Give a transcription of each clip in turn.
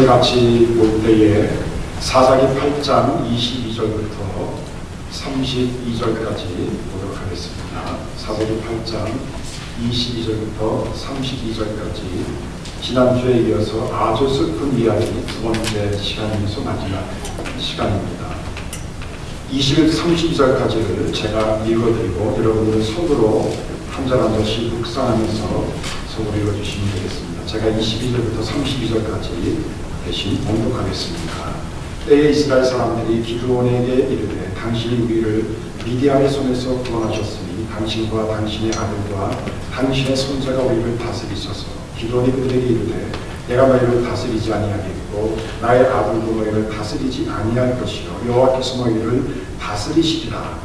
같이 볼 때에 사사기 8장 22절부터 32절까지 보도록 하겠습니다. 사사기 8장 22절부터 32절까지 지난주에 이어서 아주 슬픈 이야기 두 번째 시간이면서 마지막 시간입니다. 20일 32절까지를 제가 읽어드리고 여러분들은 손으로 한 절 한 절씩 묵상하면서 손으로 읽어주시면 되겠습니다. 제가 22절부터 32절까지 대신 봉독하겠습니다. 때에 이스라엘 사람들이 기드온에게 이르되 당신이 우리를 미디안의 손에서 구원하셨으니 당신과 당신의 아들과 당신의 손자가 우리를 다스리소서. 기드온이 그들에게 이르되 내가 너희를 다스리지 아니하겠고 나의 아들도 너희를 다스리지 아니할 것이요 여호와께서 너희를 다스리시리라.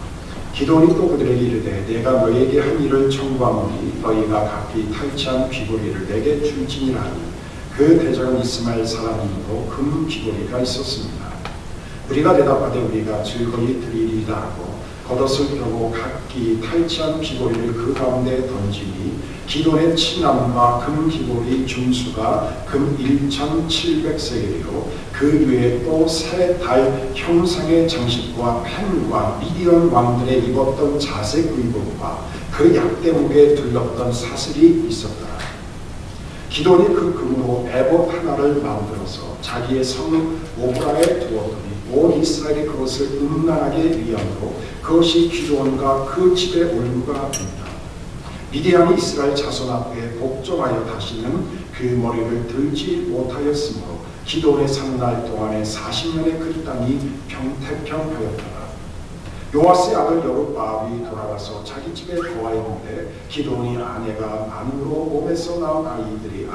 기드온이 또 그들에게 이르되 내가 너희에게 한 일을 청구하노니 너희가 각기 탈취한 귀고리를 내게 줄지니라. 그 대적은 이스마엘 사람이므로 금 귀고리가 있었습니다. 우리가 대답하되 우리가 즐거이 드리리이다 하고 겉옷을 펴고 각기 탈취한 귀고리를 그 가운데 던지니 기돈의 친남과 금 귀고리 중수가 금 1,700세겔이요 그 위에 또 세 달 형상의 장식과 펜과 미디안 왕들의 입었던 자색 의복과 그 약대목에 둘렀던 사슬이 있었더라. 기돈이 그 금으로 에봇 하나를 만들어서 자기의 성 오브라에 두었더니 온 이스라엘이 그것을 음란하게 위함으로 그것이 기돈과 그 집의 올무가 된다. 미디안이 이스라엘 자손 앞에 복종하여 다시는 그 머리를 들지 못하였으므로 기돈의 사는 날 동안에 40년의 그 땅이 평태평하였더라. 요아스의 아들 여룹바알이 돌아가서 자기 집에 거하였는데 기돈이 아내가 많음으로 몸에서 나온 아들이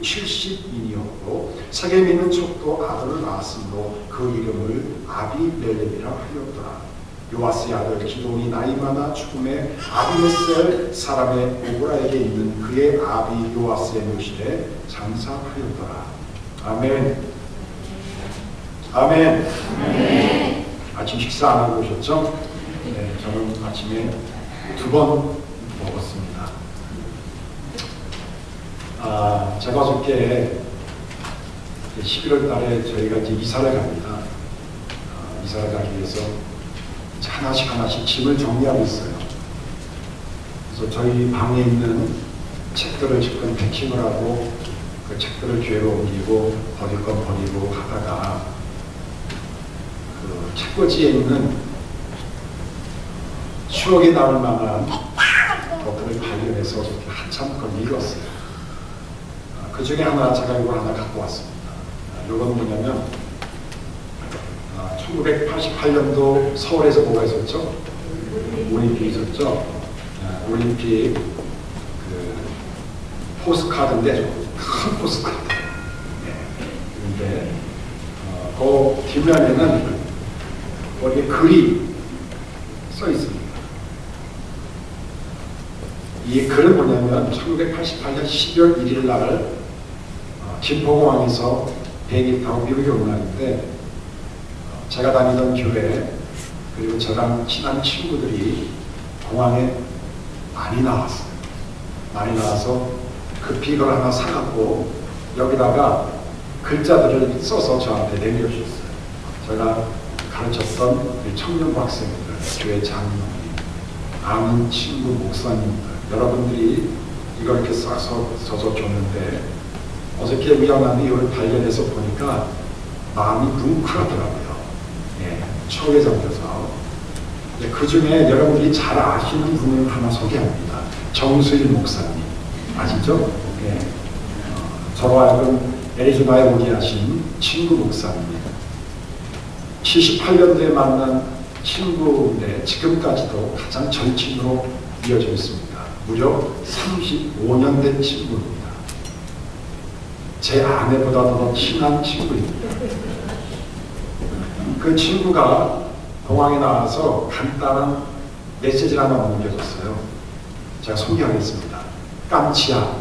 70인이었고 세겜에 있는 족도 아들을 낳았으므로 그 이름을 아비멜렉이라 하였더라. 요아스의 아들 기돈이 나이 많아 죽음에 아비메셀 사람의 오브라에게 있는 그의 아비 요아스의 묘실에 장사하였더라. 아멘. 아멘. 아멘. 아침 식사 안 하고 오셨죠? 네, 저는 아침에 2번 먹었습니다. 제가 어저께 11월 달에 저희가 이제 이사를 갑니다. 이사를 가기 위해서 하나씩 짐을 정리하고 있어요. 그래서 저희 방에 있는 책들을 지금 패킹을 하고 그 책들을 교회로 옮기고 버릴 건 버리고 하다가 그 책꽂이에 있는 추억이 남을 만한 것들을 발견해서 한참 그걸 읽었어요. 그 중에 하나 제가 이걸 하나 갖고 왔습니다. 이건 뭐냐면 1988년도 서울에서 뭐가 있었죠? 올림픽이 있었죠? 올림픽 그 포스카드인데 큰 포스카드. 그런데 그 뒷면에는 거기에 글이 써 있습니다. 이 글은 뭐냐면 1988년 12월 1일 날 김포공항에서 비행기 타고 미국에 온 날인데 제가 다니던 교회 그리고 저랑 친한 친구들이 공항에 많이 나왔어요. 많이 나와서 급히 이걸 하나 사갖고 여기다가 글자들을 써서 저한테 내려주셨어요. 제가 가르쳤던 청년부 학생들, 교회 장로님, 아는 친구 목사님들 여러분들이 이걸 이렇게 써서 줬는데 어저께 우연히 이걸 발견해서 보니까 마음이 뭉클하더라고요. 추억에 잠겨서. 그 중에 여러분들이 잘 아시는 분을 하나 소개합니다. 정수일 목사님 아시죠? 저로 하여금 애리조나에 오게 하신 친구 목사님. 78년도에 만난 친구인데 지금까지도 가장 절친으로 이어져 있습니다. 무려 35년 된 친구입니다. 제 아내보다도 더 친한 친구입니다. 그 친구가 공항에 나와서 간단한 메시지를 하나 남겨줬어요. 제가 소개하겠습니다. 깜치야.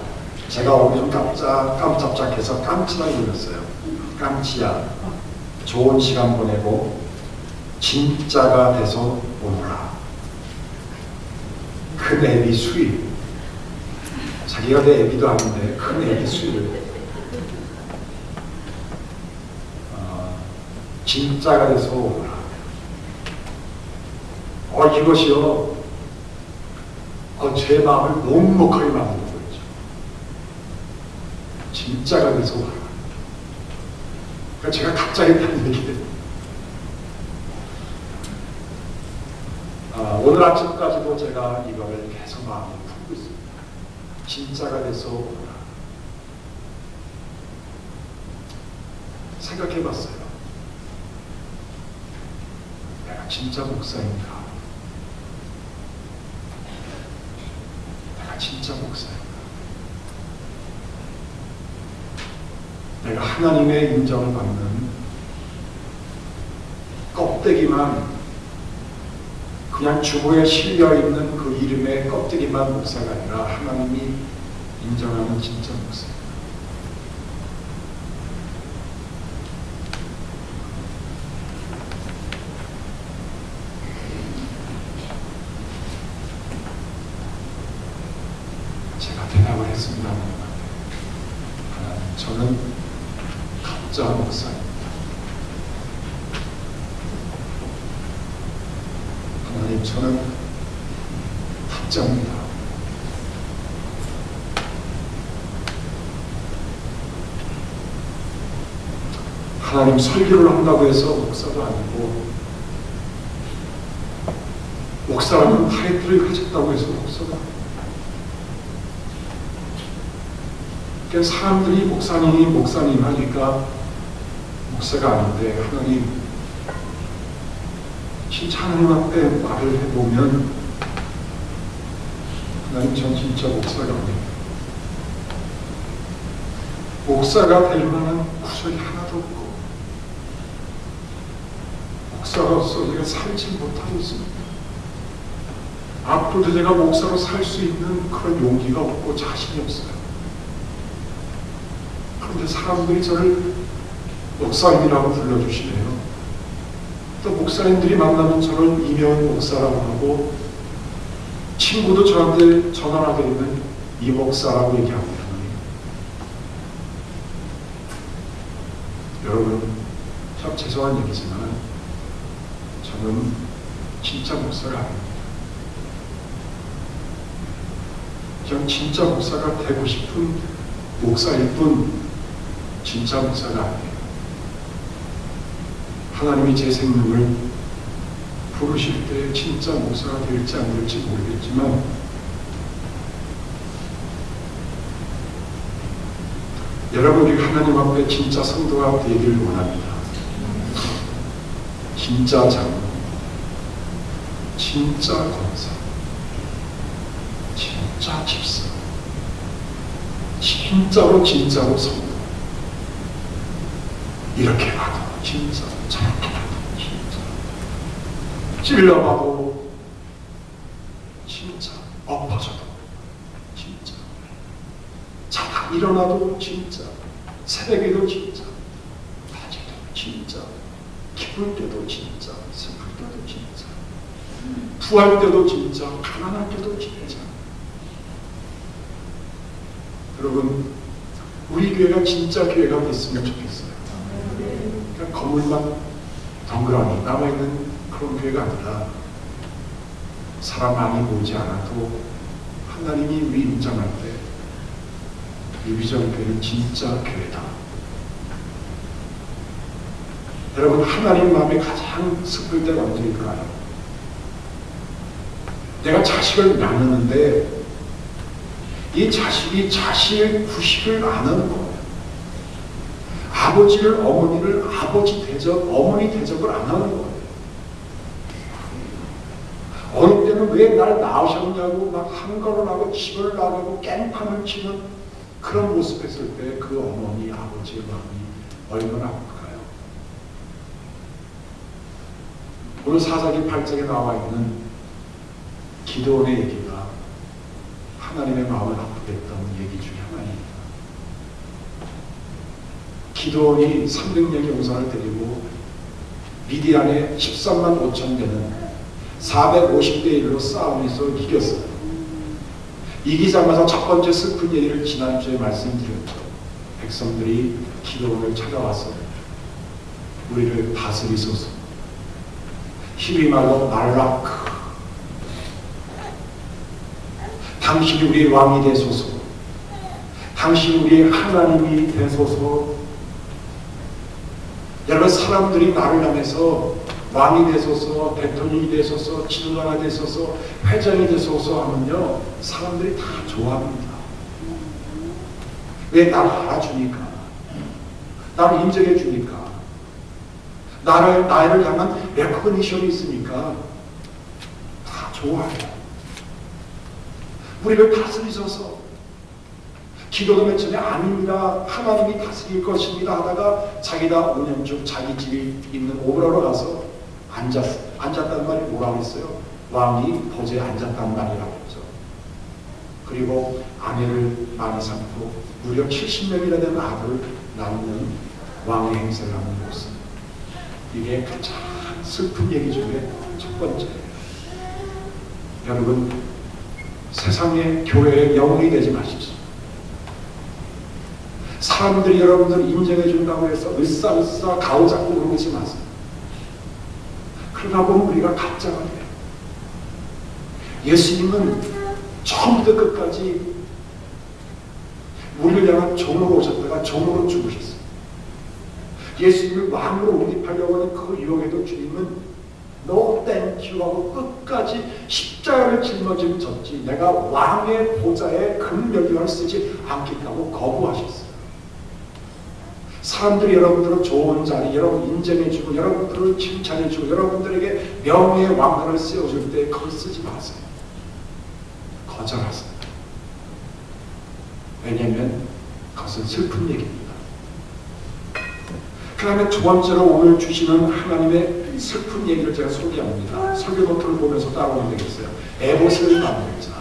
제가 오늘 좀 깜짝해서 깜치라고 불렀어요. 깜치야. 좋은 시간 보내고 진짜가 돼서 오너라. 큰 애비 수입. 자기가 내 애비도 아닌데 큰 애비 수입을 진짜가 돼서 오라. 이것이요, 제 마음을 녹록하게 만드는 거죠. 진짜가 돼서 오라. 그러니까 제가 갑자기 한 얘기예요. 오늘 아침까지도 제가 이거를 계속 마음에 품고 있습니다. 진짜가 돼서 오라. 생각해 봤어요. 내가 진짜 목사인가? 내가 진짜 목사인가? 내가 하나님의 인정을 받는 껍데기만, 그냥 주보에 실려있는 그 이름의 껍데기만 목사가 아니라 하나님이 인정하는 진짜 목사. 제가 대답을 했습니다. 저는 가짜 목사입니다. 하나님, 저는 가짜입니다. 하나님, 설교를 한다고 해서 목사도 아니고, 목사라는 타이틀을 가졌다고 해서 목사도 아니고, 그러니까 사람들이 목사님 하니까 목사가 아닌데, 하나님, 진짜 하나님 앞에 말을 해보면, 하나님, 전 진짜 목사가 아닙니다. 목사가 될 만한 구절이 하나도 없고, 목사로서 제가 살지 못하고 있습니다. 앞으로도 제가 목사로 살 수 있는 그런 용기가 없고 자신이 없어요. 그런데 사람들이 저를 목사님이라고 불러주시네요. 또 목사님들이 만나면 저를 이명훈 목사라고 하고, 친구도 저한테 전화하게 되면 이 목사라고 얘기합니다. 여러분, 참 죄송한 얘기지만 저는 진짜 목사가 아닙니다. 저는 진짜 목사가 되고 싶은 목사일 뿐 진짜 목사가 아니에요. 하나님이 제 생명을 부르실 때 진짜 목사가 될지 안 될지 모르겠지만, 여러분이 하나님 앞에 진짜 성도가 되기를 원합니다. 진짜 장로, 진짜 권사, 진짜 집사, 진짜로 성도. 이렇게 봐도 진짜, 저렇게 봐도 진짜, 찔러봐도 진짜, 엎어져도 진짜, 자다 일어나도 진짜, 새벽에도 진짜, 낮에도 진짜, 기쁠 때도 진짜, 슬플 때도 진짜, 부할 때도 진짜, 가난할 때도 진짜. 여러분, 우리 교회가 진짜 교회가 됐으면 좋겠어요. 그냥 건물만 덩그러니 남아있는 그런 교회가 아니라, 사람 많이 모이지 않아도 하나님이 우리 인정할 때 유비전 교회는 진짜 교회다. 여러분, 하나님 마음에 가장 슬플 때가 언제일까요? 내가 자식을 낳는데 이 자식이 자식의 구식을 안 하는 거예요. 아버지를, 어머니를 아버지 대접, 어머니 대접을 안 하는 거예요. 어느 때는 왜 날 낳으셨냐고 막 한걸을 하고 집을 나가고 깽판을 치는 그런 모습 했을 때 그 어머니, 아버지의 마음이 얼마나 아플까요? 오늘 사사기 8장에 나와 있는 기드온의 얘기가 하나님의 마음을 아프게 했던 얘기 중에 하나입니다. 기드온이 300명의 용사를 데리고 미디안에 13만 5천 되는 450대 1로 싸움에서 이겼어요. 이기자마자 첫 번째 슬픈 얘기를 지난주에 말씀드렸죠. 백성들이 기드온을 찾아왔어요. 우리를 다스리소서. 히브리 말로 말라크. 당신이 우리의 왕이 되소서. 당신이 우리의 하나님이 되소서. 여러분, 사람들이 나를 향해서 왕이 되소서, 대통령이 되소서, 지도자가 되소서, 회장이 되소서 하면요, 사람들이 다 좋아합니다. 왜? 나를 알아주니까, 나를 인정해 주니까, 나를 향한 레코니션이 있으니까 다 좋아해요. 우리를 다스리소서. 기도도 맨 처음에 아닙니다, 하나님이 다스릴 것입니다 하다가 자기가 5년 중 자기 집이 있는 오브라로 가서 앉았다는 말이 뭐라고 했어요? 왕이 보좌에 앉았다는 말이라고 했죠. 그리고 아내를 많이 삼고 무려 70명이나 되는 아들을 낳는 왕의 행세를 하는 모습. 이게 가장 슬픈 얘기 중에 첫 번째예요. 여러분, 세상의 교회의 영웅이 되지 마십시오. 사람들이 여러분들 인정해 준다고 해서 으쌰으쌰 가오잡고 그러지 마세요. 그러다 보면 우리가 가짜가 돼요. 예수님은 처음부터 끝까지 우리를 향한 종으로 오셨다가 종으로 죽으셨어요. 예수님을 왕으로 옹립하려고 하는 그 유혹에도 주님은 No thank you 하고 끝까지 십자가를 짊어졌지 내가 왕의 보좌에 금면류관을 쓰지 않겠다고 거부하셨어요. 사람들이 여러분들은 좋은 자리, 여러분 인정해주고 여러분들을 칭찬해주고 여러분들에게 명예의 왕관을 씌워줄 때 그걸 쓰지 마세요. 거절하세요. 왜냐하면 그것은 슬픈 얘기입니다. 그 다음에 두 번째로 오늘 주시는 하나님의 슬픈 얘기를 제가 소개합니다. 설교 노트를 보면서 따라오면 되겠어요. 에봇을 만들자.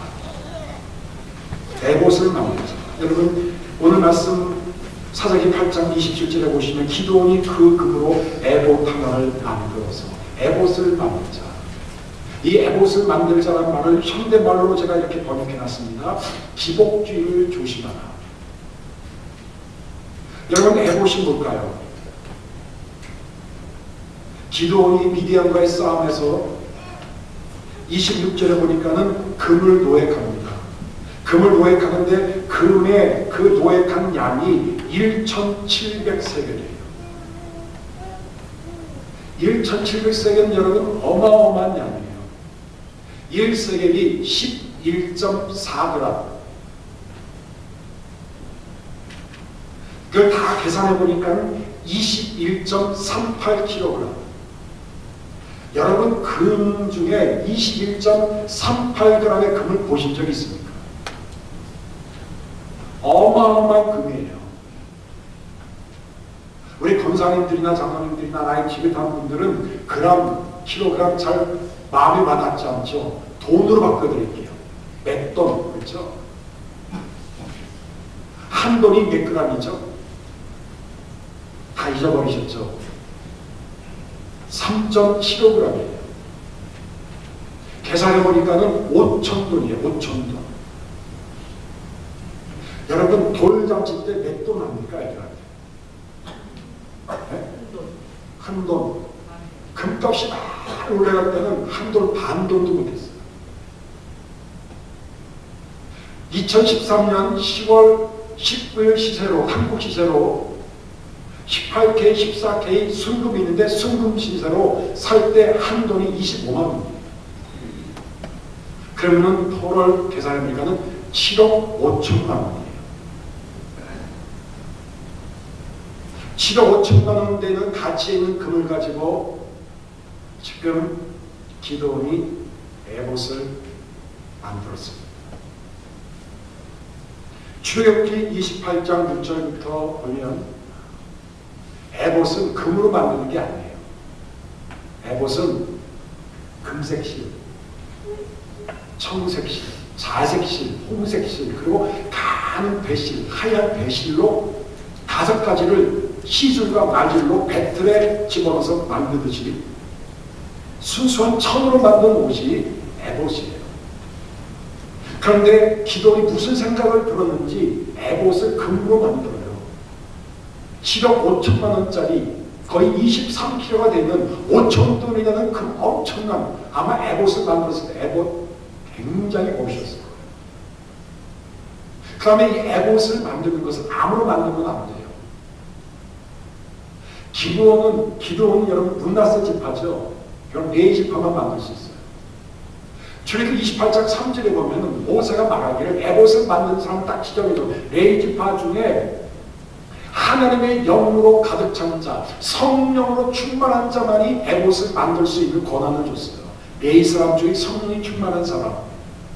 에봇을 만들자. 여러분, 오늘 말씀 사사기 8장 27절에 보시면 기드온이 그 금으로 에봇 하나를 만들어서 에봇을 만들자. 이 에봇을 만들자라는 말을 현대말로 제가 이렇게 번역해놨습니다. 기복주의를 조심하라. 여러분, 에봇이 뭘까요? 기드온이 미디안과의 싸움에서 26절에 보니까는 금을 노획합니다. 금을 노획하는데 금의 그 노획한 양이 1,700세겔이에요. 1,700세겔은 여러분 어마어마한 양이에요. 1세겔이 11.4g. 그걸 다 계산해 보니까 21.38kg. 여러분, 금 중에 21.38g의 금을 보신 적이 있습니까? 어마어마한 금이에요. 우리 검사님들이나 장로님들이나 나이 지긋한 분들은 그람, 킬로그램 잘 마음에 와닿지 않죠? 돈으로 바꿔드릴게요. 몇 돈, 그렇죠? 한 돈이 몇 g이죠? 다 잊어버리셨죠? 3.75g이에요. 계산해보니까는 5,000돈이에요. 5,000돈. 여러분, 돌잔치 때 몇 돈 합니까? 애들한테? 네? 한 돈. 금값이 막 올라갈 때는 한 돈 반 돈도 못했어요. 2013년 10월 19일 시세로, 한국 시세로 18K, 14K 순금이 있는데 순금 시세로 살 때 한 돈이 25만 원이에요. 그러면은 토를 계산해보니까는 7억 5천만 원이에요. 7억 5천만 원 되는 가치 있는 금을 가지고 지금 기드온이 에봇을 만들었습니다. 출애굽기 28장 6절부터 보면 에봇은 금으로 만드는 게 아니에요. 에봇은 금색실, 청색실, 자색실, 홍색실, 그리고 가는 배실, 하얀 배실로 5가지를 시줄과 나줄로 배틀에 집어넣어서 만드듯이 순수한 천으로 만든 옷이 에봇이에요. 그런데 기드온이 무슨 생각을 들었는지 에봇을 금으로 만들어요. 7억 5천만 원짜리 거의 23kg가 되는 5,000톤이라는 그 엄청난, 아마 에봇을 만들었을 때 에봇 굉장히 멋있었을 거예요. 그 다음에 이 에봇을 만드는 것은 암으로 만드는 건 안 돼요. 기도원은 여러분 문나세 지파죠. 그럼 네 지파만 만들 수 있어요. 출애굽기 28장 3절에 보면 모세가 말하기를 에봇을 만든 사람 딱 지정해줘. 네 지파 중에 하나님의 영으로 가득 찬 자, 성령으로 충만한 자만이 에봇을 만들 수 있는 권한을 줬어요. 네 사람 중에 성령이 충만한 사람,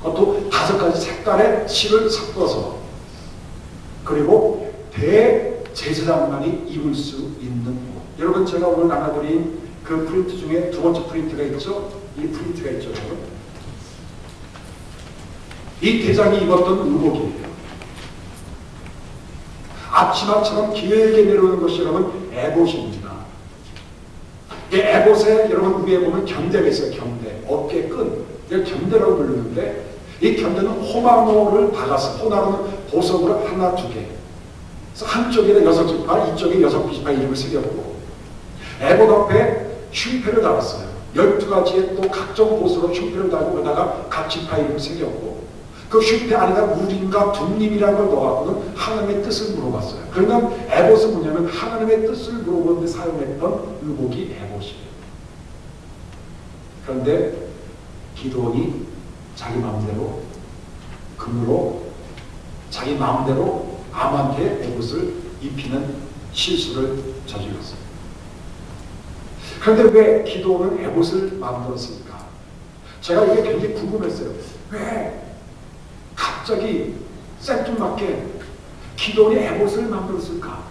그것도 5가지 색깔의 실을 섞어서, 그리고 대제사장만이 입을 수 있는 것. 여러분, 제가 오늘 나눠드린 그 프린트 중에 두 번째 프린트가 있죠? 이 프린트가 있죠, 여러분. 이 대장이 입었던 의복이에요. 앞치마처럼 길게 내려오는 것이 여러분 에봇입니다. 이 에봇에 여러분 위에 보면 견대가 있어요. 견대, 어깨 끈, 이걸 견대라고 부르는데, 이 견대는 호마노를 박아서, 호마노는 보석으로 하나, 두 개, 그래서 한쪽에는 6지파, 이쪽에 6지파 이름을 새겼고, 에봇 앞에 흉패를 달았어요. 12가지의 또 각종 보석으로 흉패를 달고, 그러다가 각 지파 이름을 새겼고, 그 흉패 안에다 우림과 둠림이라는 걸 넣어갖고는 하나님의 뜻을 물어봤어요. 그러면 에봇은 뭐냐면 하나님의 뜻을 물어보는데 사용했던 의복이 에봇이에요. 그런데 기드온이 자기 마음대로 금으로 자기 마음대로 암한테 에봇을 입히는 실수를 저질렀어요. 그런데 왜 기드온은 에봇을 만들었을까? 제가 이게 굉장히 궁금했어요. 왜 갑자기 생뚱맞게 기드온이 에봇을 만들었을까?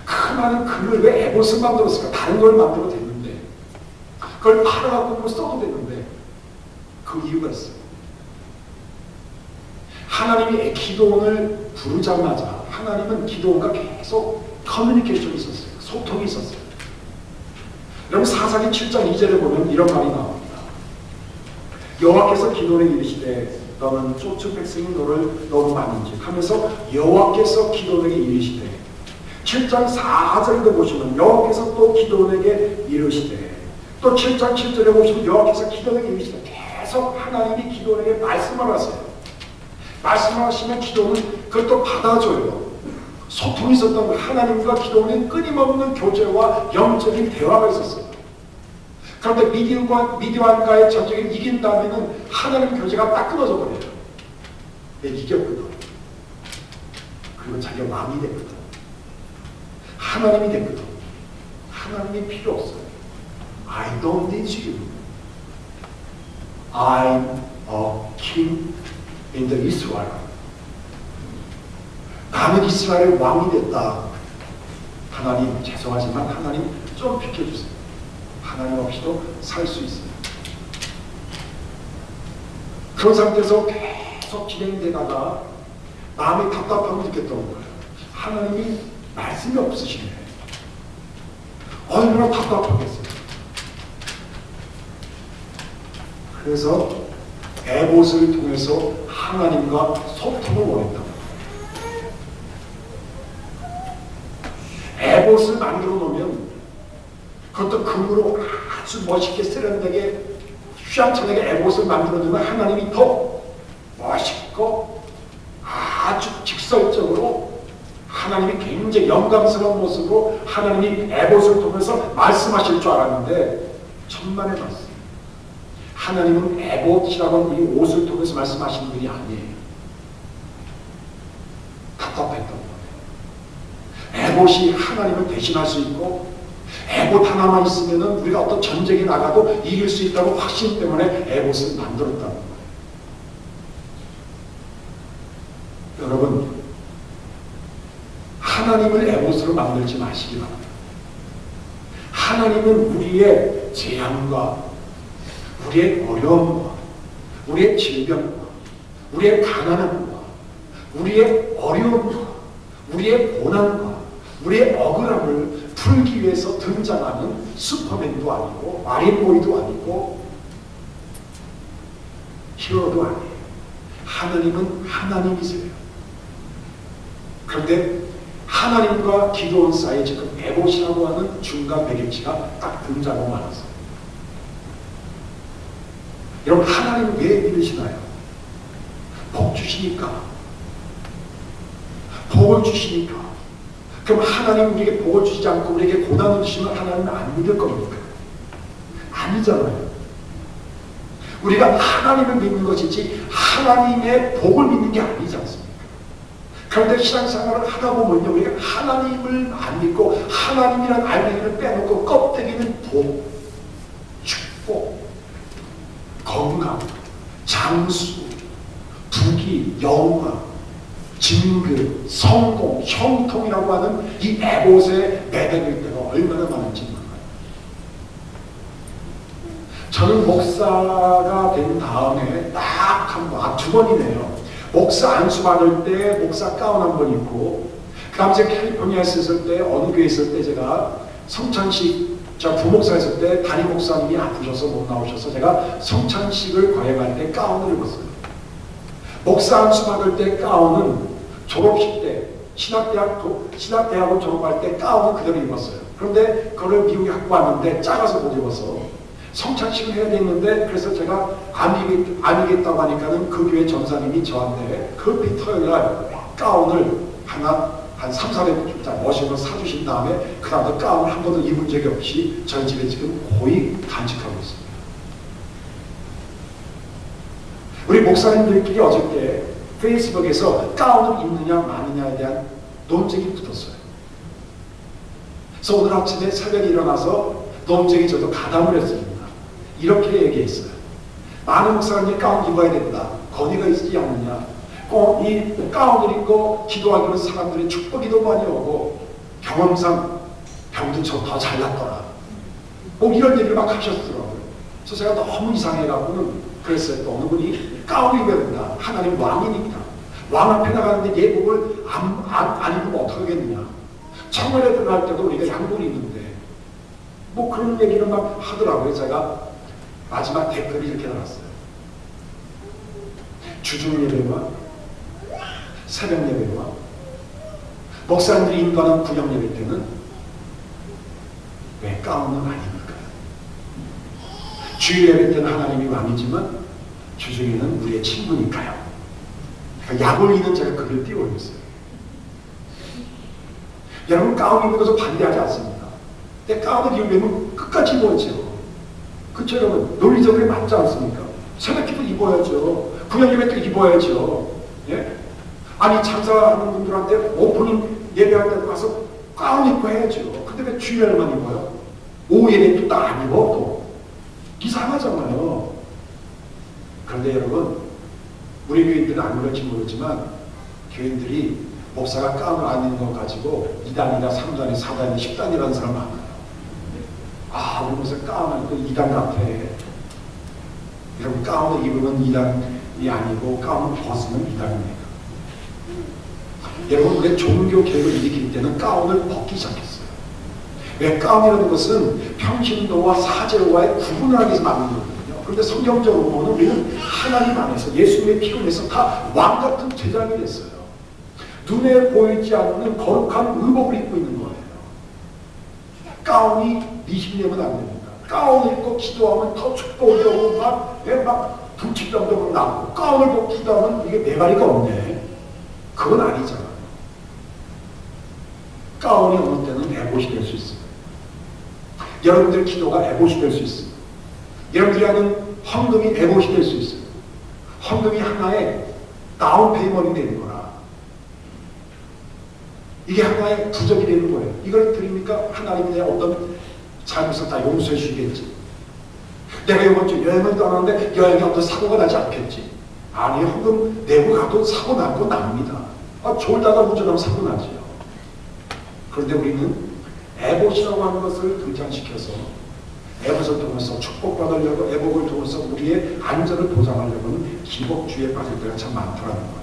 그 많은 글을 왜 에봇을 만들었을까? 다른 걸 만들어도 됐는데, 그걸 팔아갖고 써도 됐는데, 그 이유가 있어요. 하나님이 기드온을 부르자마자 하나님은 기드온과 계속 커뮤니케이션이 있었어요. 소통이 있었어요. 여러분, 사사기 7장 2절에 보면 이런 말이 나옵니다. 여호와께서 기드온에게 이르시되 너는 쫓은 백성이 너를 너로 만인지 하면서 여호와께서 기드온에게 이르시되, 7장 4절에도 보시면 여호와께서 또 기드온에게 이르시되, 또 7장 7절에 보시면 여호와께서 기드온에게 이르시되, 계속 하나님이 기드온에게 말씀을 하세요. 말씀을 하시면 기드온은 그걸 또 받아줘요. 소통이 있었던 하나님과 기드온의 끊임없는 교제와 영적인 대화가 있었어요. 그런데 미디안과의 전쟁을 이긴 다음에는 하나님 교제가 딱 끊어져 버려요. 이겼거든. 그리고 자기가 왕이 됐거든. 하나님이 됐거든. 하나님이 필요 없어요. I don't need you. I'm a king in the Israel. 나는 이스라엘의 왕이 됐다. 하나님, 죄송하지만 하나님 좀 비켜주세요. 하나님 없이도 살 수 있어요. 그런 상태에서 계속 진행되다가 마음이 답답함을 느꼈던 거예요. 하나님이 말씀이 없으시네. 얼마나 답답하겠어요. 그래서 에봇을 통해서 하나님과 소통을 원했다. 에봇을 만들어 놓으면 그것도 금으로 아주 멋있게 세련되게 휘황찬하게 에봇을 만들어주면 하나님이 더 멋있고 아주 직설적으로 하나님이 굉장히 영광스러운 모습으로 하나님이 에봇을 통해서 말씀하실 줄 알았는데 천만의 말씀. 하나님은 에봇이라고 하는 이 옷을 통해서 말씀하시는 분이 아니에요. 답답했던 거예요. 에봇이 하나님을 대신할 수 있고 에봇 하나만 있으면 우리가 어떤 전쟁에 나가도 이길 수 있다고 확신 때문에 에봇을 만들었다는 거예요. 여러분, 하나님을 에봇으로 만들지 마시기 바랍니다. 하나님은 우리의 재앙과 우리의 어려움과 우리의 질병과 우리의 가난함과 우리의 어려움과 우리의 고난과 우리의 억울함을 풀기 위해서 등장하는 슈퍼맨도 아니고 마린보이도 아니고 히어로도 아니에요. 하나님은 하나님이세요. 그런데 하나님과 기도원 사이에 지금 에봇이라고 하는 중간 매개체가 딱 등장하고 말았어요. 여러분, 하나님 왜 믿으시나요? 복 주시니까. 복을 주시니까. 그럼 하나님 우리에게 복을 주시지 않고 우리에게 고난을 주시면 하나님은 안 믿을 겁니까? 아니잖아요. 우리가 하나님을 믿는 것이지 하나님의 복을 믿는 게 아니지 않습니까? 그런데 신앙생활을 하다 보면요, 우리가 하나님을 안 믿고 하나님이란 알맹이를 빼놓고 껍데기는 복, 축복, 건강, 장수, 부귀, 영화, 진급, 성공, 형통이라고 하는 이 에봇에 매달릴 때가 얼마나 많은지 몰라요. 저는 목사가 된 다음에 딱 한 번, 두 번이네요. 목사 안수 받을 때 목사 가운 한 번 입고, 그 다음에 제가 캘리포니아에 있을 때, 어느 교회에 있을 때 제가 성찬식, 제가 부목사 했을 때 담임 목사님이 아프셔서 못 나오셔서 제가 성찬식을 거행할 때 가운을 입었어요. 목사 안수 받을 때 가운은 졸업식 때, 신학대학을 졸업할 때 가운을 그대로 입었어요. 그런데 그걸 미국에 갖고 왔는데 작아서 못 입어서 성찬식을 해야 되는데, 그래서 제가 아니겠다고 하니까는 그 교회 전사님이 저한테 그 토요일날 가운을 하나 한 3, 400주짜리 멋있는 걸 사주신 다음에 그 다음에 가운을 한 번도 입은 적이 없이 저희 집에 지금 거의 간직하고 있습니다. 우리 목사님들끼리 어저께 페이스북에서 가운을 입느냐 마느냐에 대한 논쟁이 붙었어요. 그래서 오늘 아침에 새벽에 일어나서 논쟁이 저도 가담을 했습니다. 이렇게 얘기했어요. 많은 목사님이 가운 입어야 된다. 건의가 있지 않느냐. 꼭 이 가운을 입고 기도하기는 사람들이 축복이 더 많이 오고 경험상 병도 더 잘났더라. 뭐 이런 얘기를 막 하셨더라고요. 그래서 제가 너무 이상해갖고는 그랬어요. 또 어느 분이 가운을 입어야 된다. 하나님 왕이니까. 왕 앞에 나가는데 예복을 안 입으면 어떡하겠느냐. 청원에 들어갈 때도 우리가 양복을 입는데 뭐 그런 얘기를 막 하더라고요. 제가 마지막 댓글이 이렇게 나왔어요. 주중 예배와 새벽 예배와 목사님들이 인도하는 구역 예배 때는 왜 가운은 안 입을까요? 주일 예배 때는 하나님이 왕이지만 주중에는 우리의 친구니까요. 그러니까 약올리는 제가 글을 띄워 올렸어요. 여러분, 가운 입는 것을 반대하지 않습니다. 근데 가운을 입으면 끝까지 입어야죠. 그쵸, 여러분? 논리적으로 맞지 않습니까? 새벽기도 입어야죠. 구역 예배 때 입어야죠. 예? 아니, 장사하는 분들한테 오프닝 예배할 때도 가서 가운 입고 해야죠. 근데 왜 주일날만 입어요? 오후 예배 또 딱 안 입어? 또 이상하잖아요. 그런데 여러분, 우리 교인들은 안 그럴지 모르지만 교인들이 목사가 가운을 안 입는 거 가지고 2단이나 3단이 4단이 10단이라는 사람 많아요. 아, 우리 목사 가운을 입고 2단 같아. 여러분, 가운을 입으면 2단이 아니고 가운을 벗으면 2단입니다. 여러분, 우리 종교 개혁을 일으킬 때는 가운을 벗기 시작했어요. 왜? 가운이라는 것은 평신도와 사제와의 구분을 하기 위해서 만든 거거든요. 그런데 성경적으로 보면 우리는 하나님 안에서 예수님의 피로 인해서 다 왕같은 제장이 됐어요. 눈에 보이지 않는 거룩한 의복을 입고 있는 거예요. 가운이 미신되면 안 됩니다. 가운을 입고 기도하면 더 축복이 오고 막 불치병도 나고, 가운을 벗고 기도하면 이게 매가리가 없네. 그건 아니잖아요. 가운이 어느 때는 에봇이 될 수 있어요. 여러분들 기도가 에봇이 될 수 있어요. 여러분들이 하는 헌금이 에봇이 될 수 있어요. 헌금이 하나의 다운 페이먼이 되는 거라. 이게 하나의 부적이 되는 거예요. 이걸 드리니까 하나님이 내 어떤 잘못을 다 용서해 주시겠지. 내가 이번 주 여행을 떠나는데 여행에 어떤 사고가 나지 않겠지. 아니, 헌금 내고 가도 사고 나고 납니다. 졸다가 운전하면 사고 나지요. 그런데 우리는 에봇이라고 하는 것을 등장시켜서 에봇을 통해서 축복받으려고, 에봇을 통해서 우리의 안전을 보장하려고는 기복주의에 빠질 때가 참 많더라는 거예요.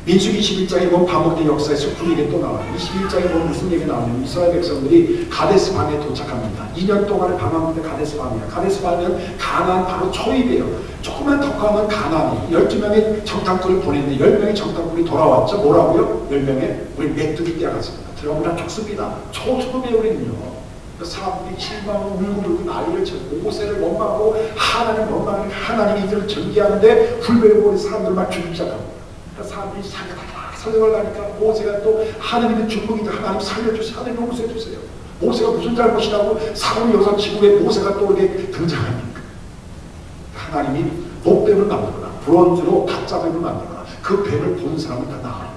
민수기 21장에 보면 반복된 역사에서 그 얘기 또 나와요. 21장에 보면 무슨 얘기 나오냐면 이스라엘 백성들이 가데스 바네에 도착합니다. 2년 동안의 방황인데 가데스 바네야. 가데스 바네는 가나안 바로 초입이에요. 조금만 더 가면 가나안이 12명의 정탐꾼을 보냈는데 10명의 정탐꾼이 돌아왔죠. 뭐라고요? 10명의 우리 메뚜기 떼어갔습니다. 들어오면 죽습니다. 초초급배우거든요. 사람들이 실망하고 울고 난리를 치고 모세를 원망하고 하나님을 원망하고 하나님이 이들을 전개하는데 불배우고 사람들 막 죽이기 시작합니다. 사람들이 설명을 하니까 모세가 또 하나님의 중복이니까 하나님 살려주세요. 하나님 용서해주세요. 모세가 무슨 잘못이라고 사람이 여기서 지고 왜 모세가 또 이렇게 등장합니까? 하나님이 목뱀을 만들거나 브론즈로 가짜 뱀을 만들거나 그 뱀을 본 사람은 다 나와요.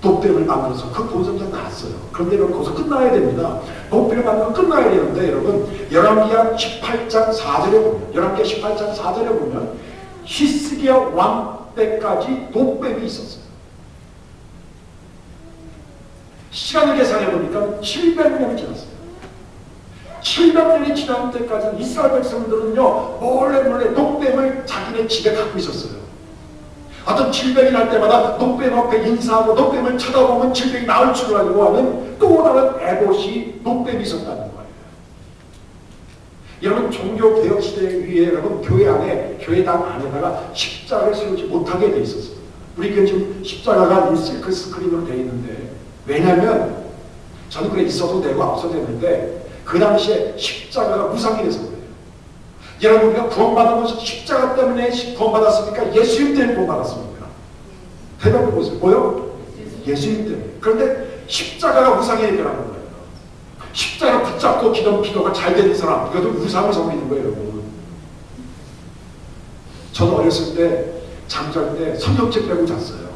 독뱀을 만들어서 그 본성이 다 나왔어요. 그런데 여러분 거기서 끝나야 됩니다. 독뱀을 만들면 끝나야 되는데 여러분 열왕기하 18장 4절에 보면 열왕기하 18장 4절에 보면 히스기야 왕 때까지 독뱀이 있었어요. 시간을 계산해 보니까 700년이 지났어요. 700년이 지난 때까지 이스라엘 백성들은요 몰래 독뱀을 자기네 집에 갖고 있었어요. 어떤 질병이 날 때마다 독뱀 앞에 인사하고 독뱀을 쳐다보면 질병이 나을 줄 알고 하는 또 다른 에봇이 독뱀이 있었다는 거예요. 여러분 종교개혁 시대 위에 여러분 교회 안에 교회당 안에다가 십자가를 세우지 못하게 돼 있었어요. 우리 교회 지금 십자가가 실크 스크린으로 되어 있는데 왜냐하면 저는 그래 있어도 되고 없어도 되는데 그 당시에 십자가가 무상이 돼서 그래요. 여러분 우리가 구원받은 것은 십자가 때문에 구원받았습니까? 예수님 때문에 구원받았습니까? 대답해 보세요. 뭐요? 예수님 때문에. 그런데 십자가가 무상이 해결하는 거예요. 십자가 붙잡고 기도가 잘 되는 사람 이것도 무상을 섬기는 거예요. 여러분. 저는 어렸을 때 잠잘 때 성경책 빼고 잤어요.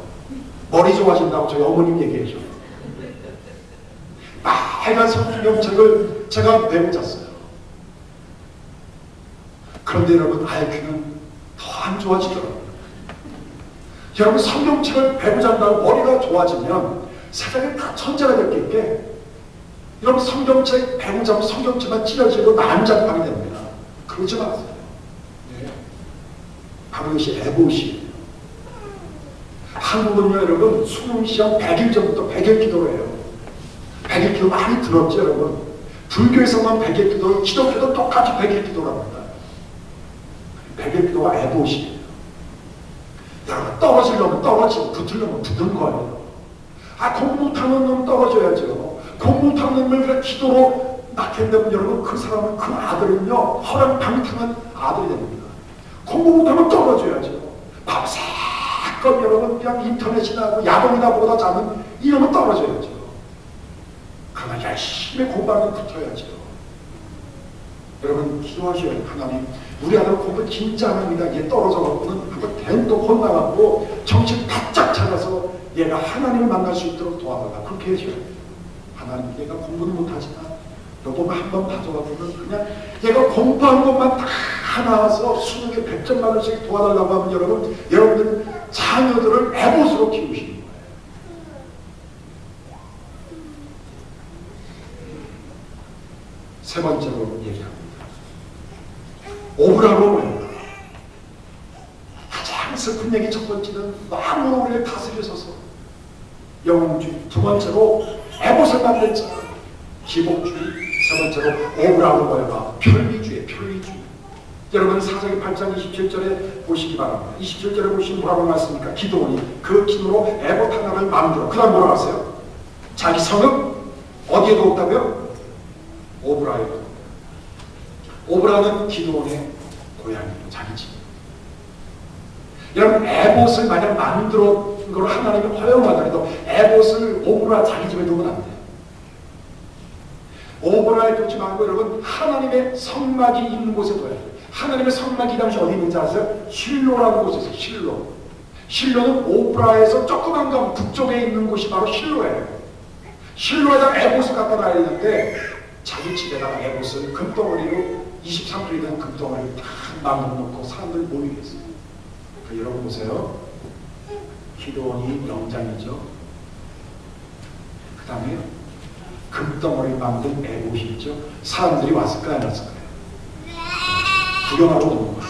머리 좋아진다고 저희 어머님 얘기해 줘요. 빨간 성경책을 제가 메고 잤어요. 그런데 여러분 IQ는 더 안 좋아지더라고요. 여러분 성경책을 배고 잔다고 머리가 좋아지면 세상에 다 천재가 될 게 있게 여러분 성경책 배고 자면 성경책만 찢어지고 난장판이 됩니다. 그러지 마세요. 네. 바로 이것이 에봇이에요. 한국은요 여러분 수능시험 100일 전부터 100일 기도를 해요. 100일 기도 많이 들었죠 여러분. 불교에서만 100일 기도, 기독교도 똑같이 100일 기도를 합니다. 100일 기도가 에봇이에요. 여러분 떨어지려면 떨어지고 붙으려면 붙는 거예요. 공부 못하는 놈은 떨어져야죠. 공부 못하는 놈을 그냥 기도로 낳겠다면 여러분 그 사람은 그 아들은요 허랑방탕한 아들이 됩니다. 공부 못하면 떨어져야죠. 밤새껏 여러분 그냥 인터넷이나 하고 야동이나 보다 자면 이러면 떨어져야죠. 그러나 열심히 공부하면 붙어야죠. 여러분 기도하셔야 돼요. 하나님 우리 아들 공부 진짜 합니다. 얘 떨어져갖고는 그거 댄또 혼나갖고 정신 바짝 차려서 얘가 하나님을 만날 수 있도록 도와달라. 그렇게 해줘야 돼요. 하나님 얘가 공부는 못하지만 여보만 한번 봐줘갖고는 그냥 얘가 공부한 것만 다 나와서 수능에 100점 받을 수 있게 도와달라고 하면 여러분들 자녀들을 에봇으로 키우시는 거예요. 세 번째로 얘기합니다. 오브라로 모였다. 가장 슬픈 얘기 첫 번째는 마음으로 우리를 다스려서서 영웅주의. 두 번째로 에봇을 만든 자 기복주의. 세 번째로 오브라로 모여가 편리주의. 여러분 사사기 8장 27절에 보시기 바랍니다. 27절에 보시면 뭐라고 말씀입니까? 기도원이 그 기도로 에봇 하나를 만들어. 그 다음 뭐라고 하세요? 자기 성읍 어디에도 없다고요? 오브라에도. 오브라는 기도원의 고향이에요. 자기 집. 여러분 에봇을 만약 만들어 걸 하나님이 허용하더라도 에봇을 오브라 자기 집에 두면 안 돼요. 오브라에 두지 말고 여러분 하나님의 성막이 있는 곳에 둬야 돼요. 하나님의 성막이 당시 어디 있는지 아세요? 실로라는 곳에 있어요. 실로. 실로는 오브라에서 조그만 강 북쪽에 있는 곳이 바로 실로예요. 실로에다가 에봇을 갖다 놔야 되는데 자기 집에다가 에봇을 금덩어리로 23kg 된 금덩어리를 딱 만들어 놓고 사람들이 모이게 했어요. 여러분 보세요. 기도원이 영장이죠. 그 다음에 금덩어리를 만든 에봇이 있죠. 사람들이 왔을까요? 안 왔을까요? 구경하러 오는 거예요.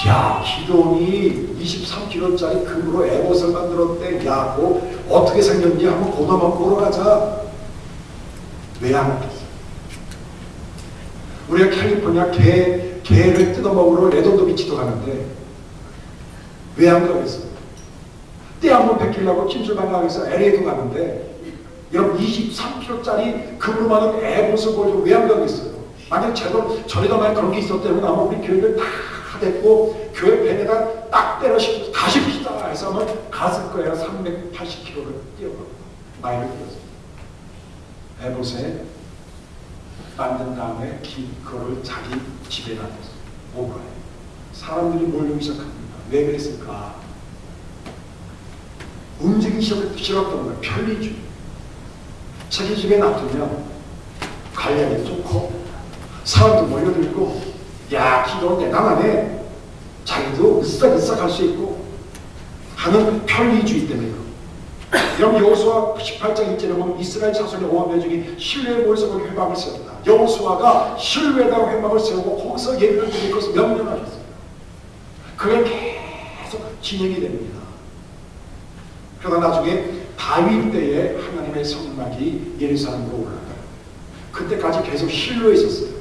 야, 기도원이 23kg짜리 금으로 에봇을 만들었대. 야, 그거 어떻게 생겼는지 한번 보도만 보러 가자. 왜 안 왔겠어? 우리가 캘리포니아 개를 뜯어먹으러 레돈도 비치도 가는데 왜 안 가겠어? 때 한번 베끼려고 김술방학에서 LA도 가는데 여러분 23kg짜리 금으로 만든 에봇을 보여주고 왜 안 가겠어요? 만약 전에도 만약 그런 게 있었다면 아마 우리 교회를 다 됐고 교회 밴에다 딱 때려 싣고 가십시다 해서 아마 갔을 거예요. 380km를 뛰어가고 마일을 뛰었어요. 에봇에 만든 다음에 그거를 자기 집에 놔뒀어요. 오브라에 사람들이 몰리기 시작합니다. 왜 그랬을까? 움직이기 싫었던 거예요. 편리주의. 자기 집에 놔두면 관리하기 좋고 사람도 몰려들고 야, 기도 대단하네. 자기도 으쓱으쓱 할 수 있고 하는 편리주의 때문에. 여러분 여호수아 18장 1절에 보면 이스라엘 자손의 5만 중에 신뢰의 모에서 회막을 세웠다. 여호수아가 신뢰에다가 회막을 세우고 거기서 예배를 드릴 것을 명령하셨어요. 그게 계속 진행이 됩니다. 그러다 나중에 다윗 때에 하나님의 성막이 예루살렘으로 올라가요. 그때까지 계속 실로에 있었어요.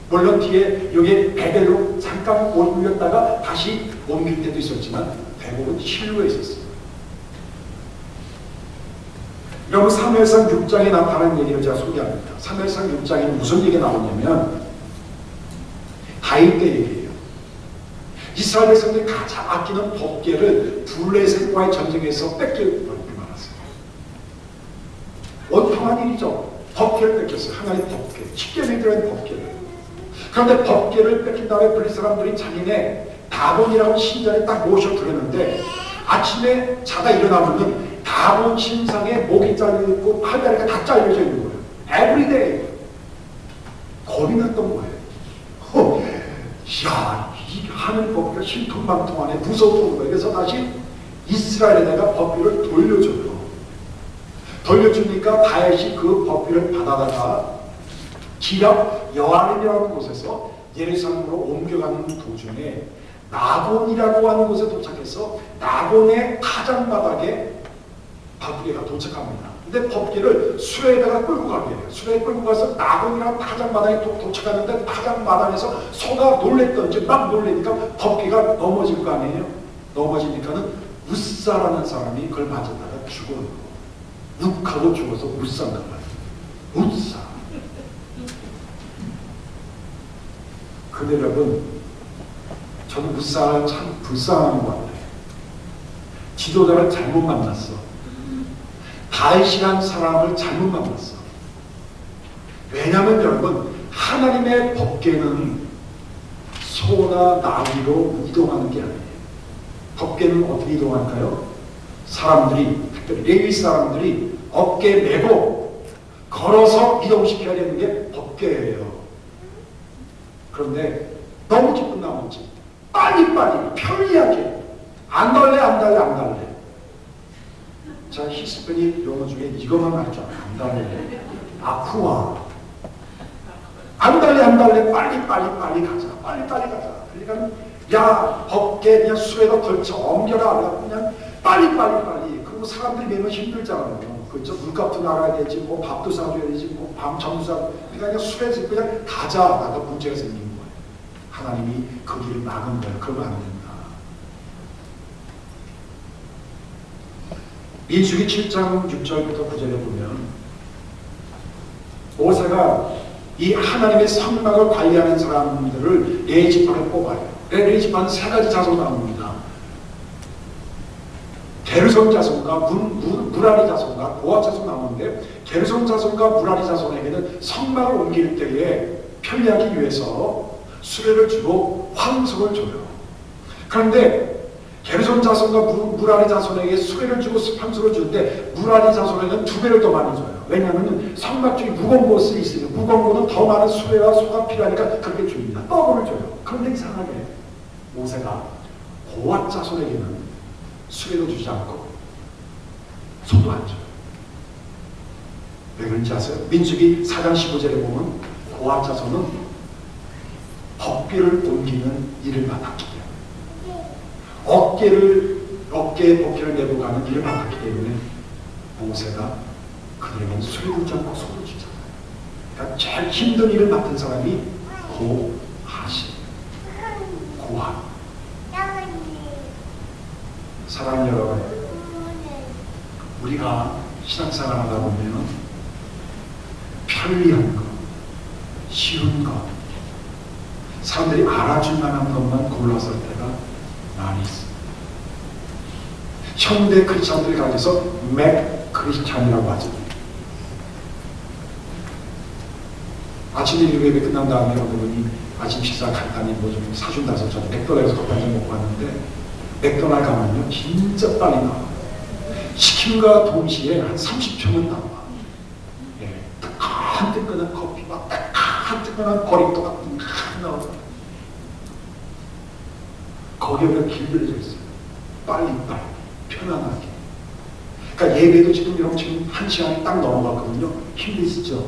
물론 뒤에 여기 베델로 잠깐 옮겼다가 다시 옮길 때도 있었지만 대부분 실로에 있었어요. 여러분 사무엘상 6장에 나타나는 얘기를 제가 소개합니다. 사무엘상 6장에 무슨 얘기가 나오냐면 다윗 때 얘기예요. 이스라엘 백성들이 가장 아끼는 법궤를 블레셋과의 전쟁에서 뺏길 말았어요. 원통한 일이죠. 법궤를 뺏겼어요. 하나의 법궤, 십계명이 들어있는 법궤를. 그런데 법궤를 뺏긴 다음에 블레셋 사람들이 자기네 다곤이라고 신전에 딱 모셔 들었는데 아침에 자다 일어나면 다곤 신상에 목이 잘려있고 팔다리가 다 잘려져 있는 거예요. 에브리데이. 겁이 났던 거예요. 야, 이 하늘 법궤가 신통방통하네. 무서웠던 거예요. 그래서 다시 이스라엘에다가 법궤를 돌려줘요. 돌려주니까 다윗이 그 법궤를 받아다가 기랍 여아림이라는 곳에서 예루살렘으로 옮겨가는 도중에 나곤이라고 하는 곳에 도착해서 나곤의 타작마당에 법궤가 도착합니다. 근데 법궤를 수레에다가 끌고 가게 해요. 수레에 끌고 가서 나곤이라는 타작마당에 도착하는데 타작마당에서 소가 놀랬던지 막 놀래니까 법궤가 넘어질 거 아니에요. 넘어지니까는 우사라는 사람이 그걸 맞았다가 죽어요. 욱하고 죽어서 우사인가 봐요. 우사. 근데 여러분, 저는 우사가 참 불쌍한 것 같아요. 지도자를 잘못 만났어. 다윗이라는 사람을 잘못 만났어. 왜냐하면 여러분, 하나님의 법궤는 소나 나귀로 이동하는 게 아니에요. 법궤는 어떻게 이동할까요? 사람들이, 특별히 레위 사람들이 어깨에 메고 걸어서 이동시켜야 되는 게 법궤예요. 그런데 너무 기쁜 나머지 빨리빨리 편리하게 안 달래. 자, 히스패닉 용어 중에 이것만 할 줄 알아. 안 달래. 아쿠아. 안 달래. 빨리 가자. 빨리 가자. 그러니까 야, 법궤 그냥 수레가 걸쳐 옮겨라. 그냥 빨리. 그리고 사람들이 매면 힘들잖아요. 그렇죠? 물값도 나가야 되지, 뭐 밥도 사줘야 되지, 뭐 밤잠도 사. 그냥 수레에서 그냥 가자. 나가 문제가 생긴 거예요. 하나님이 그 길을 막은 거예요. 그러면 안 된다. 민수기 7장 6절부터 9절에 보면 모세가 이 하나님의 성막을 관리하는 사람들을 네 지파를 뽑아요. 네 지파는 세 가지 자손 나옵니다. 게르손 자손과 무라리 자손과 고핫 자손 나오는데 게르손 자손과 무라리 자손에게는 성막을 옮길 때에 편리하기 위해서 수레를 주고 황소를 줘요. 그런데 게르손 자손과 무라리 자손에게 수레를 주고 황소를 주는데 무라리 자손에게는 2배를 더 많이 줘요. 왜냐하면 성막 중에 무거운 곳이 있으니까 무거운 곳은 더 많은 수레와 소가 필요하니까 그렇게 줍니다. 더블을 줘요. 그런데 이상하게 모세가 고핫 자손에게는 수레도 주지 않고 소도 안 줘요. 왜 그런지 아세요? 민수기 4장 15절에 보면 고핫 자손은 법궤를 옮기는 일을 맡았기 때문에 어깨에 복귀를 내고 가는 일을 맡았기 때문에 모세가 그들에게는 소리 듣지 않고 소리 지잖아요. 그러니까 제일 힘든 일을 맡은 사람이 고하시. 고하. 사랑하는 여러분, 우리가 신앙생활 하다 보면 편리한 것, 쉬운 것, 사람들이 알아줄 만한 것만 골라설 때가 많이 있습니다. 현대 크리스찬들이 가져서 맥 크리스찬이라고 하죠. 아침 예배 끝난 다음에 어느 분이 아침 식사 간단히 뭐 좀 사준다 해서 저는 맥도날드에서 커피 한잔 먹고 왔는데, 맥도날드 가면요 진짜 빨리 나와요. 시킴과 동시에 한 30초는 나와. 예, 한 뜨끈한 커피와 한 뜨끈한 버리또가 나와요. 거기에 길들여져 있어요. 빨리 편안하게. 그러니까 예배도 지금 여러분 지금 1시간이 딱 넘어갔거든요. 힘드시죠?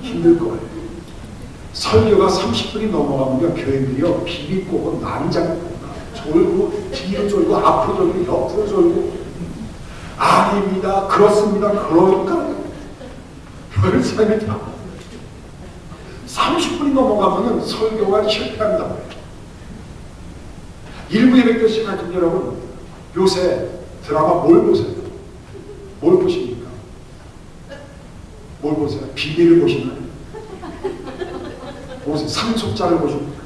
힘들 거예요. 설교가 30분이 넘어가면 교회들이요 비비꼬고 난장꼬고 졸고 뒤로 졸고 앞으로 졸고 옆으로 졸고 아닙니다, 그렇습니다, 그러니까 별 사람이 다 30분이 넘어가면 설교가 실패한다고 해요. 일부 예배 시간 여러분 요새 드라마 뭘 보세요? 뭘 보십니까? 뭘 보세요? 비밀을 보시나요? 보세요. 상속자를 보십니까?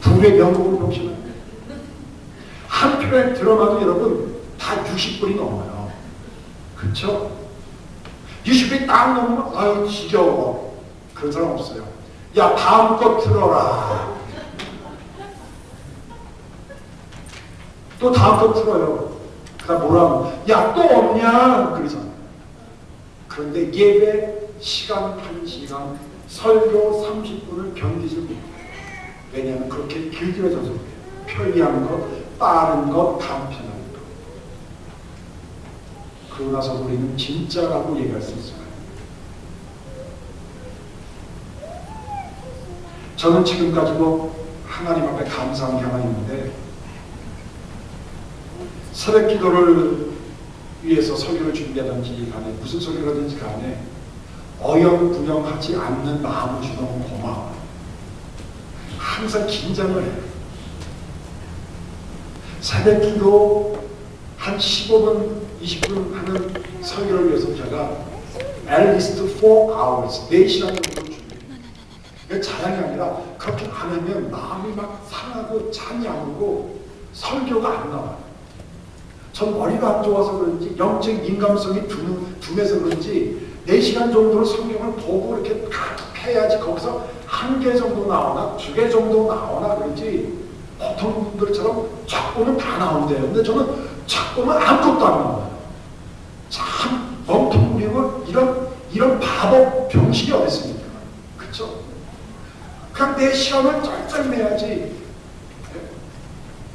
불의 명곡을 보시나요? 한 편의 드라마도 여러분 다 60분이 넘어요. 그렇죠? 60분이 딱 넘으면 아유 지겨워. 그런 사람 없어요. 야 다음 거 틀어라. 또 다음 거 틀어요. 그다음 뭐라 하면 야 또 없냐 그러잖아요. 그런데 예배 시간 1시간 설교 30분을 견디지 못해요. 왜냐하면 그렇게 길들여져서 그래요. 편리한 것, 빠른 것, 간편한 것. 그러고 나서 우리는 진짜라고 얘기할 수 있어요. 저는 지금까지도 하나님 앞에 감사한 게 하나 있는데, 새벽 기도를 위해서 설교를 준비하든지 간에 무슨 설교라든지 간에 어영부영하지 않는 마음을 주는 고마워요. 항상 긴장을 해요. 새벽 기도 한 15분, 20분 하는 설교를 위해서 제가 at least 4 hours, 4시간 정도 준비해요. 자랑이 아니라 그렇게 안 하면 마음이 막 상하고 잠이 안 오고 설교가 안 나와요. 전 머리가 안 좋아서 그런지 영적 민감성이 둔해서 그런지 4시간 정도로 성경을 보고 이렇게 딱 해야지 거기서 1개 정도 나오나 2개 정도 나오나 그러지, 보통 분들처럼 쫙 보면 다 나온대요. 근데 저는 쫙 보면 아무것도 안 나와요. 참 멍텅구리고 이런 바보 병식이 어디 있습니까? 그쵸? 그냥 내 시간을 짤짤 내야지.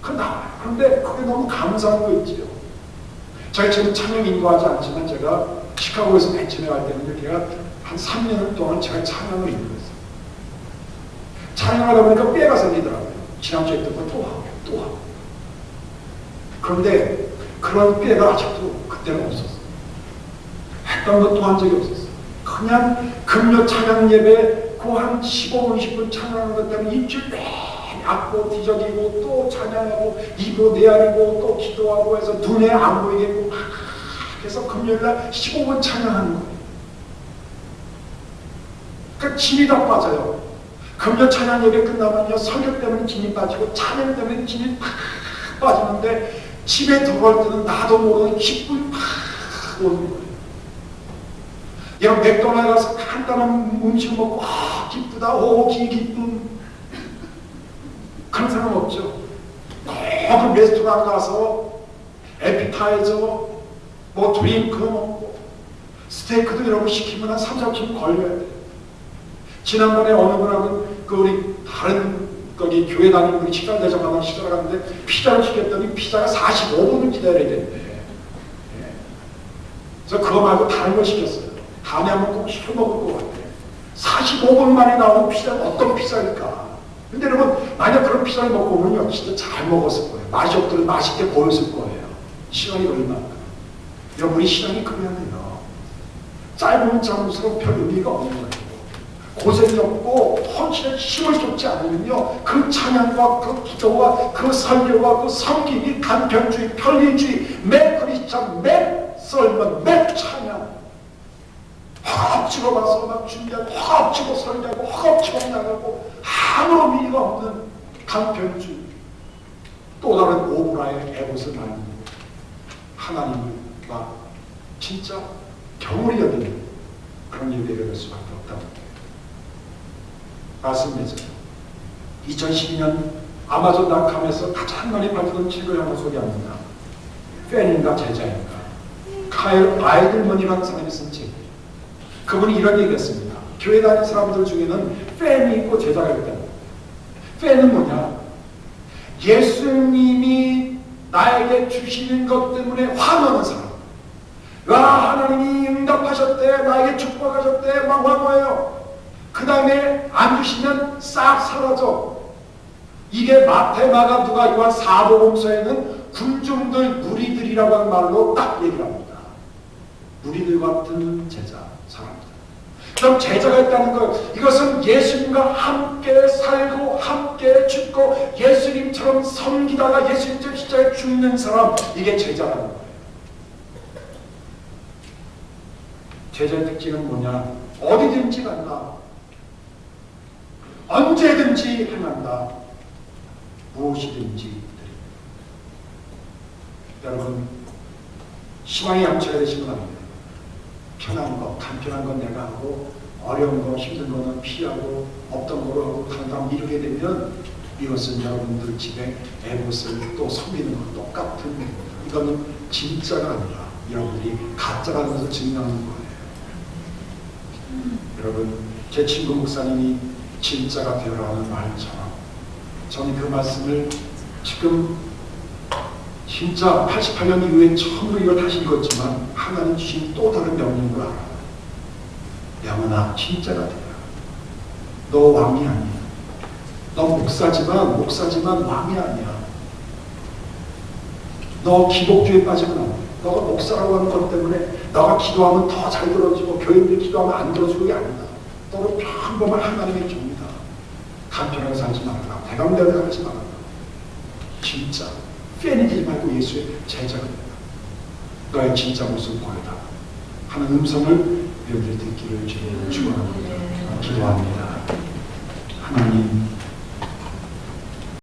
그건 나와요. 그런데 그게 너무 감사한 거 있지요. 제가 지금 찬양 인도하지 않지만 제가 시카고에서 맨 처음에 갈 때는 제가 한 3년 동안 제가 찬양을 인도했어요. 찬양하다 보니까 뼈가 생기더라고요. 지난주에 했던 거 또 하고. 그런데 그런 뼈가 아직도 그때는 없었어요. 했던 것도 한 적이 없었어요. 그냥 금요 찬양 예배 그 한 15분, 20분 찬양하는 것 때문에 일주일 내내 악보 뒤적이고 또 찬양하고 이고 내아리고 또 기도하고 해서 눈에 안 보이겠고 막 해서 금요일날 15분 찬양하는 거예요. 그러니까 진이 다 빠져요. 금요 찬양 예배 끝나면요 설교 때문에 진이 빠지고 찬양 때문에 진이 팍 빠지는데 집에 들어갈 때는 나도 모르는 기쁨이 팍 오는 거예요. 여러분 맥도날드 가서 간단한 음식 먹고 기쁘다, 기쁨, 그런 사람 없죠. 그 레스토랑 가서 에피타이저 뭐 드링크 먹고 스테이크도 이런 거 시키면 한 3, 4분 걸려야 돼요. 지난번에 어느 분하고 우리 다른 거기 교회 다니는 분이 식당 대접하는 식당을 갔는데 피자를 시켰더니 피자가 45분을 기다려야 된대. 그래서 그거 말고 다른 걸 시켰어요. 다음에 한번 꼭 시켜 먹을 것 같아요. 45분 만에 나오는 피자는 어떤 피자일까? 근데 여러분, 만약 그런 피자를 먹고 오면요, 진짜 잘 먹었을 거예요. 맛이 없더라도 맛있게 보였을 거예요. 시간이 걸릴 만큼. 여러분, 우리 신앙이 그래야 돼요. 짧은 잠수로 별 의미가 없는 거예요. 고생이 없고 헌신에 힘을 쏟지 않으면요, 그 찬양과 그 기도와 그 설교와 그 섬김이 간편주의, 편리주의, 매 크리스찬, 매 설문, 매 찬양 허겁지겁 와서 막 준비하고 허겁지겁 설교하고 허겁지겁 나가고 아무런 의미가 없는 간편주의, 또 다른 오브라의 에봇을 나누고 하나님을 막 진짜 경홀히 여기는 그런 일들이 될 수밖에 없다고 합니다. 말씀드리죠. 2012년 아마존닷컴에서 가장 많이 팔리던 책을 하나 소개합니다. 팬인가 제자인가 카일 아이들먼이라는 사람이 쓴 책이에요. 그분이 이런 얘기했습니다. 교회 다니는 사람들 중에는 팬이 있고 제자가 있다. 팬은 뭐냐? 예수님이 나에게 주시는 것 때문에 환호하는 사람. 와, 하나님이 응답하셨대, 나에게 축복하셨대, 막 환호해요. 그 다음에 안 주시면 싹 사라져. 이게 마태, 마가, 누가, 요한 사복음서에는 군중들, 무리들이라고 하는 말로 딱 얘기를 합니다. 무리들 같은 제자, 사람들. 그럼 제자가 있다는 것, 이것은 예수님과 함께 살고 함께 죽고 예수님처럼 섬기다가 예수님처럼 십자가에 죽는 사람, 이게 제자라는 거예요. 제자의 특징은 뭐냐? 어디든지 간다. 언제든지 행한다. 무엇이든지 드립니다. 여러분, 신앙의 양처가 되시면 안 돼요. 편한 거, 간편한 건 내가 하고 어려운 거, 힘든 거는 피하고 없던 거로 하고 당당 미루게 되면 이것은 여러분들 집에 에봇을 또 섬기는 것 똑같은 겁니다. 이거는 진짜가 아니라 여러분들이 가짜라는 것을 증명하는 거예요. 여러분, 제 친구 목사님이 진짜가 되어라는 말처럼 저는 그 말씀을 지금 진짜 88년 이후에 처음으로 이걸 다시 읽었지만 하나님 주신 또 다른 명령을 알아. 영원아, 진짜가 되라. 너 왕이 아니야. 너 목사지만 왕이 아니야. 너 기복주의에 빠지면 안 돼. 너가 목사라고 하는 것 때문에 너가 기도하면 더 잘 들어지고 교인들 기도하면 안 들어지고 그게 아니다. 너는 평범한 하나님의 종이다. 간편하게 살지 말아라. 대강대하게 살지 말아라. 진짜 팬이지 말고 예수의 제자가 된다. 너의 진짜 모습을 보여라 하는 음성을 여러분들이 듣기를 주님으로 축원합니다. 기도합니다. 하나님,